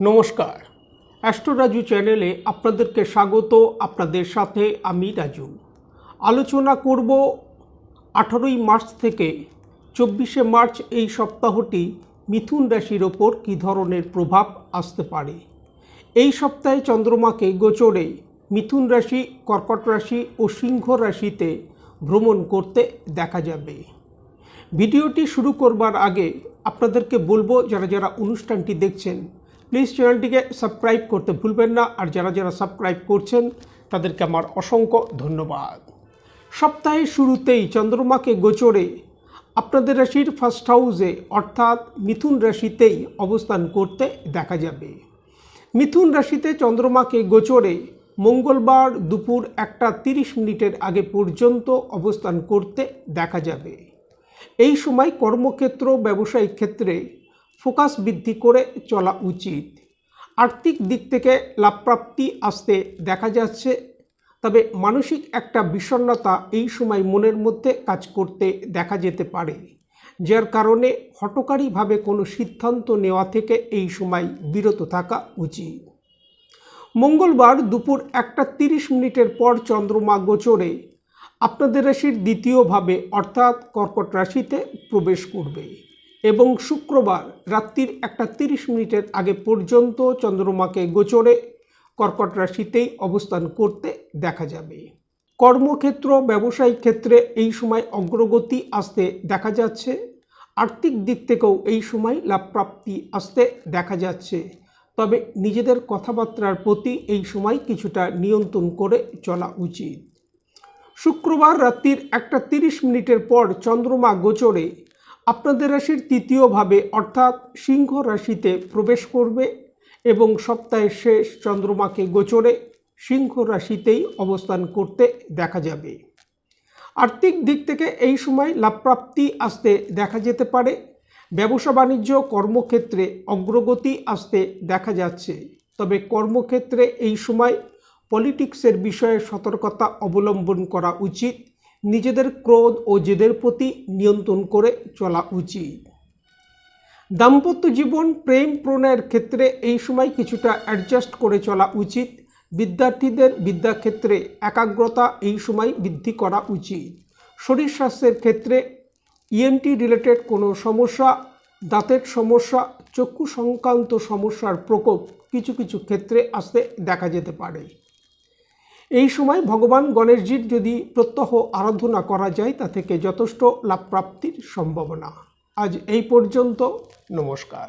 নমস্কার, অ্যাস্ট্রো রাজু চ্যানেলে আপনাদেরকে স্বাগত। আপনাদের সাথে আমি রাজু। আলোচনা করব 18ই মার্চ থেকে 24শে মার্চ এই সপ্তাহটি মিথুন রাশির ওপর কী ধরনের প্রভাব আসতে পারে। এই সপ্তাহে চন্দ্রমাকে গোচরে মিথুন রাশি, কর্কট রাশি ও সিংহ রাশিতে ভ্রমণ করতে দেখা যাবে। ভিডিওটি শুরু করবার আগে আপনাদেরকে বলবো, যারা যারা অনুষ্ঠানটি দেখছেন প্লিজ চ্যানেলটিকে সাবস্ক্রাইব করতে ভুলবেন না। আর যারা যারা সাবস্ক্রাইব করছেন তাদেরকে আমার অসংখ্য ধন্যবাদ। সপ্তাহের শুরুতেই চন্দ্রমাকে গোচরে আপনাদের রাশির ফার্স্ট হাউসে অর্থাৎ মিথুন রাশিতেই অবস্থান করতে দেখা যাবে। মিথুন রাশিতে চন্দ্রমাকে গোচরে মঙ্গলবার দুপুর 1:30 আগে পর্যন্ত অবস্থান করতে দেখা যাবে। এই সময় কর্মক্ষেত্র, ব্যবসায়িক ক্ষেত্রে ফোকাস বৃদ্ধি করে চলা উচিত। আর্থিক দিক থেকে লাভপ্রাপ্তি আসতে দেখা যাচ্ছে, তবে মানসিক একটা বিষণ্ণতা এই সময় মনের মধ্যে কাজ করতে দেখা যেতে পারে, যার কারণে হঠকারীভাবে কোনো সিদ্ধান্ত নেওয়া থেকে এই সময় বিরত থাকা উচিত। মঙ্গলবার দুপুর 1:30 পর চন্দ্রমা গোচরে আপনাদের রাশির দ্বিতীয়ভাবে অর্থাৎ কর্কট রাশিতে প্রবেশ করবে এবং শুক্রবার রাত্রির 1:30 আগে পর্যন্ত চন্দ্রমাকে গোচরে কর্কট রাশিতেই অবস্থান করতে দেখা যাবে। কর্মক্ষেত্র, ব্যবসায়িক ক্ষেত্রে এই সময় অগ্রগতি আসতে দেখা যাচ্ছে। আর্থিক দিক থেকেও এই সময় লাভপ্রাপ্তি আসতে দেখা যাচ্ছে, তবে নিজেদের কথাবার্তার প্রতি এই সময় কিছুটা নিয়ন্ত্রণ করে চলা উচিত। শুক্রবার রাত্রির 1:30 পর চন্দ্রমা গোচরে আপনাদের রাশির তৃতীয়ভাবে অর্থাৎ সিংহ রাশিতে প্রবেশ করবে এবং সপ্তাহের শেষ চন্দ্রমাকে গোচরে সিংহ রাশিতেই অবস্থান করতে দেখা যাবে। আর্থিক দিক থেকে এই সময় লাভপ্রাপ্তি আসতে দেখা যেতে পারে। ব্যবসা বাণিজ্য, কর্মক্ষেত্রে অগ্রগতি আসতে দেখা যাচ্ছে, তবে কর্মক্ষেত্রে এই সময় পলিটিক্সের বিষয়ে সতর্কতা অবলম্বন করা উচিত। নিজেদের ক্রোধ ও জেদের প্রতি নিয়ন্ত্রণ করে চলা উচিত। দাম্পত্য জীবন, প্রেম প্রণয়ের ক্ষেত্রে এই সময় কিছুটা অ্যাডজাস্ট করে চলা উচিত। বিদ্যার্থীদের বিদ্যাক্ষেত্রে একাগ্রতা এই সময় বৃদ্ধি করা উচিত। শরীর স্বাস্থ্যের ক্ষেত্রে ইএনটি রিলেটেড কোনো সমস্যা, দাঁতের সমস্যা, চক্ষু সংক্রান্ত সমস্যার প্রকোপ কিছু কিছু ক্ষেত্রে আসতে দেখা যেতে পারে। এই সময় ভগবান গণেশজির যদি প্রত্যহ আরাধনা করা যায়, তা থেকে যথেষ্ট লাভ প্রাপ্তির সম্ভাবনা। আজ এই পর্যন্ত। নমস্কার।